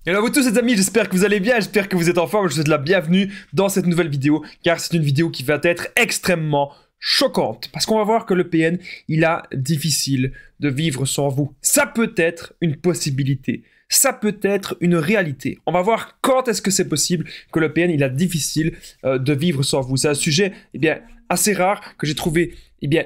Hello à vous tous les amis, j'espère que vous allez bien, j'espère que vous êtes en forme, je vous souhaite la bienvenue dans cette nouvelle vidéo, car c'est une vidéo qui va être extrêmement choquante, parce qu'on va voir que le PN, il a difficile de vivre sans vous. Ça peut être une possibilité, ça peut être une réalité. On va voir quand est-ce que c'est possible que le PN, il a difficile de vivre sans vous. C'est un sujet, assez rare que j'ai trouvé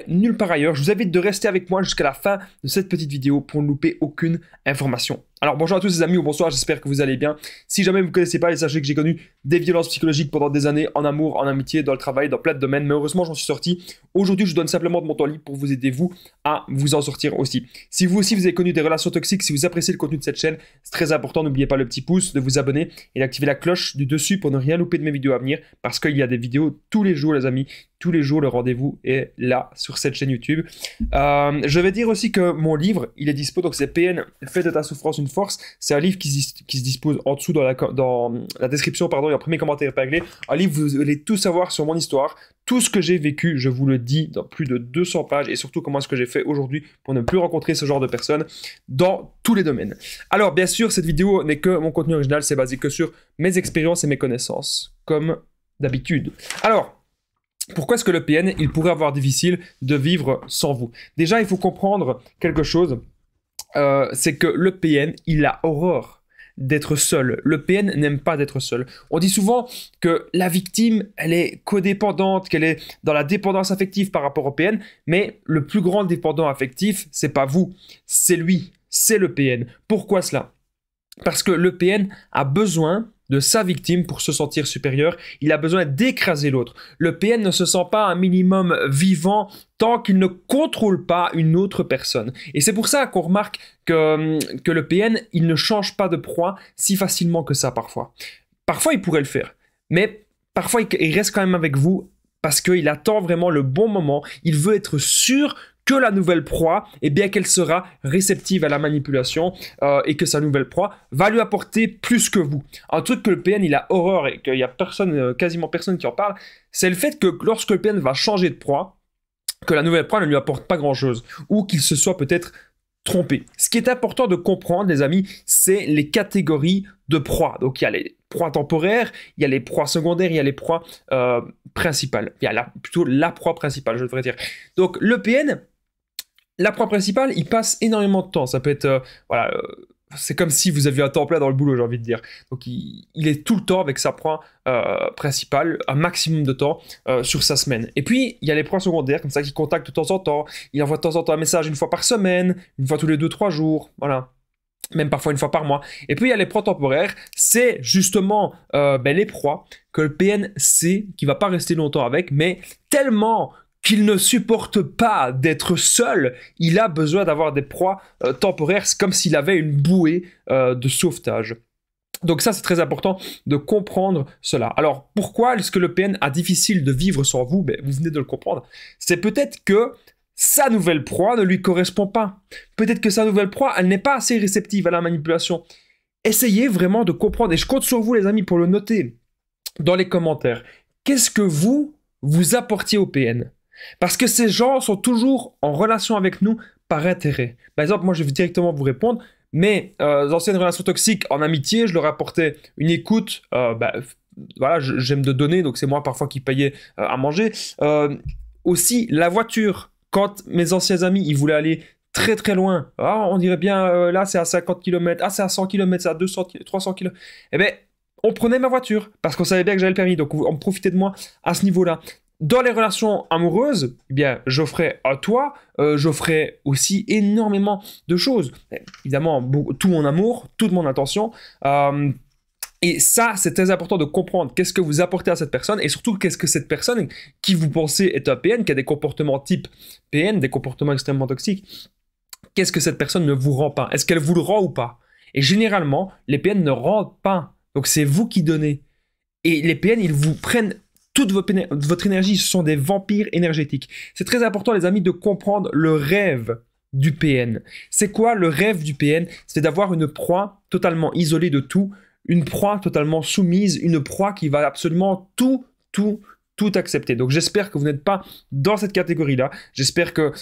nulle part ailleurs. Je vous invite de rester avec moi jusqu'à la fin de cette petite vidéo pour ne louper aucune information. Alors bonjour à tous les amis ou bonsoir, j'espère que vous allez bien. Si jamais vous ne me connaissez pas, sachez que j'ai connu des violences psychologiques pendant des années, en amour, en amitié, dans le travail, dans plein de domaines, mais heureusement j'en suis sorti. Aujourd'hui je vous donne simplement de mon temps libre pour vous aider vous à vous en sortir aussi. Si vous aussi vous avez connu des relations toxiques, si vous appréciez le contenu de cette chaîne, c'est très important, n'oubliez pas le petit pouce, de vous abonner et d'activer la cloche du dessus pour ne rien louper de mes vidéos à venir, parce qu'il y a des vidéos tous les jours les amis. Tous les jours, le rendez-vous est là sur cette chaîne YouTube. Je vais dire aussi que mon livre, il est dispo, donc c'est PN, fais de ta souffrance une force. C'est un livre qui se dispose en dessous dans la description, pardon, il y a un premier commentaire épinglé. Un livre, vous allez tout savoir sur mon histoire, tout ce que j'ai vécu, je vous le dis, dans plus de 200 pages, et surtout comment est-ce que j'ai fait aujourd'hui pour ne plus rencontrer ce genre de personnes dans tous les domaines. Alors, bien sûr, cette vidéo n'est que mon contenu original, c'est basé que sur mes expériences et mes connaissances, comme d'habitude. Alors, pourquoi est-ce que le PN, il pourrait avoir difficile de vivre sans vous? Déjà, il faut comprendre quelque chose, c'est que le PN, il a horreur d'être seul. Le PN n'aime pas d'être seul. On dit souvent que la victime, elle est codépendante, qu'elle est dans la dépendance affective par rapport au PN, mais le plus grand dépendant affectif, c'est pas vous, c'est lui, c'est le PN. Pourquoi cela? Parce que le PN a besoin de sa victime pour se sentir supérieur, il a besoin d'écraser l'autre. Le PN ne se sent pas un minimum vivant tant qu'il ne contrôle pas une autre personne. Et c'est pour ça qu'on remarque que le PN, il ne change pas de proie si facilement que ça parfois. Parfois, il pourrait le faire, mais parfois, il reste quand même avec vous parce qu'il attend vraiment le bon moment, il veut être sûr que la nouvelle proie, qu'elle sera réceptive à la manipulation et que sa nouvelle proie va lui apporter plus que vous. Un truc que le PN, il a horreur et qu'il y a personne, quasiment personne qui en parle, c'est le fait que lorsque le PN va changer de proie, que la nouvelle proie ne lui apporte pas grand-chose ou qu'il se soit peut-être trompé. Ce qui est important de comprendre, les amis, c'est les catégories de proies. Donc, il y a les proies temporaires, il y a les proies secondaires, il y a les proies principales. Il y a plutôt la proie principale, je devrais dire. Donc, le PN, la proie principale, il passe énormément de temps. Ça peut être, c'est comme si vous aviez un temps plein dans le boulot, j'ai envie de dire. Donc, il est tout le temps avec sa proie principale, un maximum de temps sur sa semaine. Et puis, il y a les proies secondaires, comme ça, qui contactent de temps en temps. Il envoie de temps en temps un message une fois par semaine, une fois tous les 2-3 jours, voilà. Même parfois une fois par mois. Et puis, il y a les proies temporaires. C'est justement les proies que le PN sait qu'il ne va pas rester longtemps avec, mais tellement qu'il ne supporte pas d'être seul, il a besoin d'avoir des proies temporaires, c'est comme s'il avait une bouée de sauvetage. Donc ça, c'est très important de comprendre cela. Alors, pourquoi est-ce que le PN a difficile de vivre sans vous? Vous venez de le comprendre. C'est peut-être que sa nouvelle proie ne lui correspond pas. Peut-être que sa nouvelle proie, elle n'est pas assez réceptive à la manipulation. Essayez vraiment de comprendre, et je compte sur vous les amis pour le noter dans les commentaires. Qu'est-ce que vous apportiez au PN? Parce que ces gens sont toujours en relation avec nous par intérêt. Par exemple, moi je vais directement vous répondre, mes anciennes relations toxiques en amitié, je leur apportais une écoute, voilà, j'aime de donner, donc c'est moi parfois qui payais à manger. Aussi, la voiture, quand mes anciens amis, ils voulaient aller très très loin, on dirait bien, là c'est à 50 km, c'est à 100 km, c'est à 200, 300 km, on prenait ma voiture, parce qu'on savait bien que j'avais le permis, donc on profitait de moi à ce niveau-là. Dans les relations amoureuses, j'offrais à toi, j'offrais aussi énormément de choses. Évidemment, tout mon amour, toute mon attention. Et ça, c'est très important de comprendre qu'est-ce que vous apportez à cette personne et surtout qu'est-ce que cette personne qui vous pensez est un PN, qui a des comportements type PN, des comportements extrêmement toxiques, qu'est-ce que cette personne ne vous rend pas? Est-ce qu'elle vous le rend ou pas? Et généralement, les PN ne rendent pas. Donc c'est vous qui donnez. Et les PN, ils vous prennent toute votre énergie, ce sont des vampires énergétiques. C'est très important, les amis, de comprendre le rêve du PN. C'est quoi le rêve du PN? C'est d'avoir une proie totalement isolée de tout, une proie totalement soumise, une proie qui va absolument tout accepter. Donc j'espère que vous n'êtes pas dans cette catégorie-là. J'espère que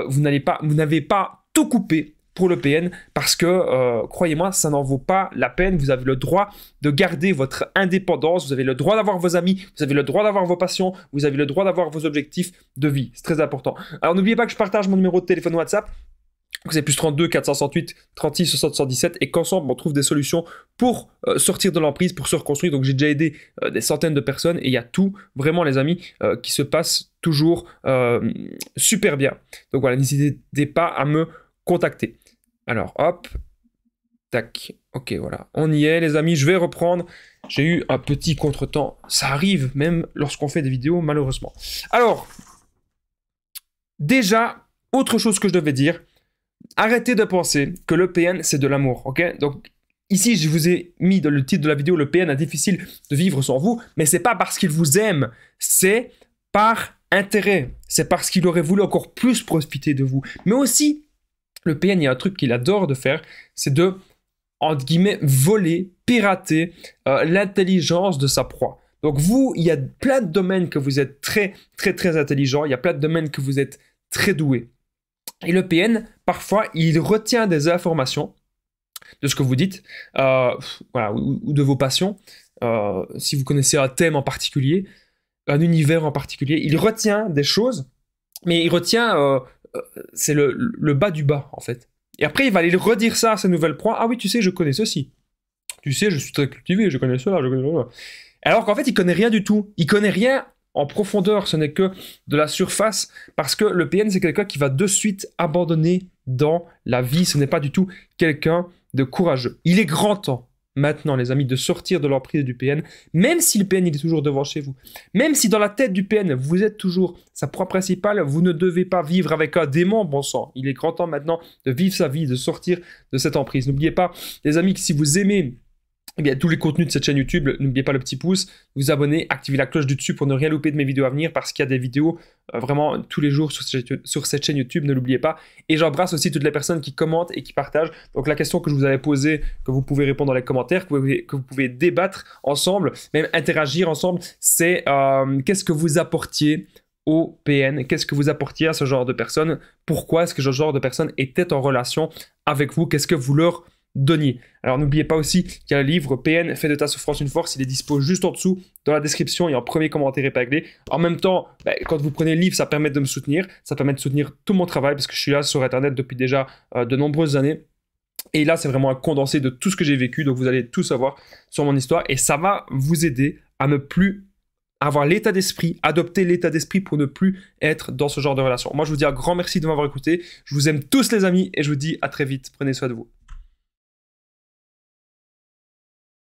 vous n'avez pas tout coupé pour le PN parce que, croyez-moi, ça n'en vaut pas la peine. Vous avez le droit de garder votre indépendance, vous avez le droit d'avoir vos amis, vous avez le droit d'avoir vos passions, vous avez le droit d'avoir vos objectifs de vie. C'est très important. Alors n'oubliez pas que je partage mon numéro de téléphone WhatsApp. C'est plus 32 468 36 60 117 et qu'ensemble on trouve des solutions pour sortir de l'emprise, pour se reconstruire. Donc j'ai déjà aidé des centaines de personnes et il y a tout, vraiment les amis, qui se passe toujours super bien. Donc voilà, n'hésitez pas à me contacter. Alors hop, tac, ok voilà, on y est les amis, je vais reprendre. J'ai eu un petit contretemps, ça arrive même lorsqu'on fait des vidéos malheureusement. Alors, déjà, autre chose que je devais dire, arrêtez de penser que le PN, c'est de l'amour, ok? Donc, ici, je vous ai mis dans le titre de la vidéo, le PN est difficile de vivre sans vous, mais c'est pas parce qu'il vous aime, c'est par intérêt. C'est parce qu'il aurait voulu encore plus profiter de vous. Mais aussi, le PN, il y a un truc qu'il adore de faire, c'est de, entre guillemets, voler, pirater l'intelligence de sa proie. Donc vous, il y a plein de domaines que vous êtes très, très, très intelligent, il y a plein de domaines que vous êtes très doué. Et le PN, parfois, il retient des informations de ce que vous dites, voilà, ou de vos passions. Si vous connaissez un thème en particulier, un univers en particulier, il retient des choses, mais il retient, c'est le bas du bas, en fait. Et après, il va aller redire ça à sa nouvelle proie. Ah oui, tu sais, je connais ceci. Tu sais, je suis très cultivé, je connais cela, je connais cela. Alors qu'en fait, il connaît rien du tout. Il connaît rien en profondeur, ce n'est que de la surface, parce que le PN, c'est quelqu'un qui va de suite abandonner dans la vie. Ce n'est pas du tout quelqu'un de courageux. Il est grand temps, maintenant, les amis, de sortir de l'emprise du PN, même si le PN, il est toujours devant chez vous. Même si dans la tête du PN, vous êtes toujours sa proie principale, vous ne devez pas vivre avec un démon, bon sang. Il est grand temps maintenant de vivre sa vie, de sortir de cette emprise. N'oubliez pas, les amis, que si vous aimez eh bien, tous les contenus de cette chaîne YouTube, n'oubliez pas le petit pouce, vous abonner, activez la cloche du dessus pour ne rien louper de mes vidéos à venir parce qu'il y a des vidéos vraiment tous les jours sur cette chaîne YouTube, ne l'oubliez pas. Et j'embrasse aussi toutes les personnes qui commentent et qui partagent. Donc la question que je vous avais posée, que vous pouvez répondre dans les commentaires, que vous pouvez débattre ensemble, même interagir ensemble, c'est qu'est-ce que vous apportiez au PN, qu'est-ce que vous apportiez à ce genre de personnes, pourquoi est-ce que ce genre de personnes étaient en relation avec vous, qu'est-ce que vous leur donniez. Alors n'oubliez pas aussi qu'il y a le livre PN, fais de ta souffrance une force, il est dispo juste en dessous, dans la description et en premier commentaire épinglé. En même temps, quand vous prenez le livre, ça permet de me soutenir, ça permet de soutenir tout mon travail parce que je suis là sur Internet depuis déjà de nombreuses années. Et là, c'est vraiment un condensé de tout ce que j'ai vécu, donc vous allez tout savoir sur mon histoire et ça va vous aider à ne plus avoir l'état d'esprit, adopter l'état d'esprit pour ne plus être dans ce genre de relation. Moi, je vous dis un grand merci de m'avoir écouté. Je vous aime tous les amis et je vous dis à très vite. Prenez soin de vous.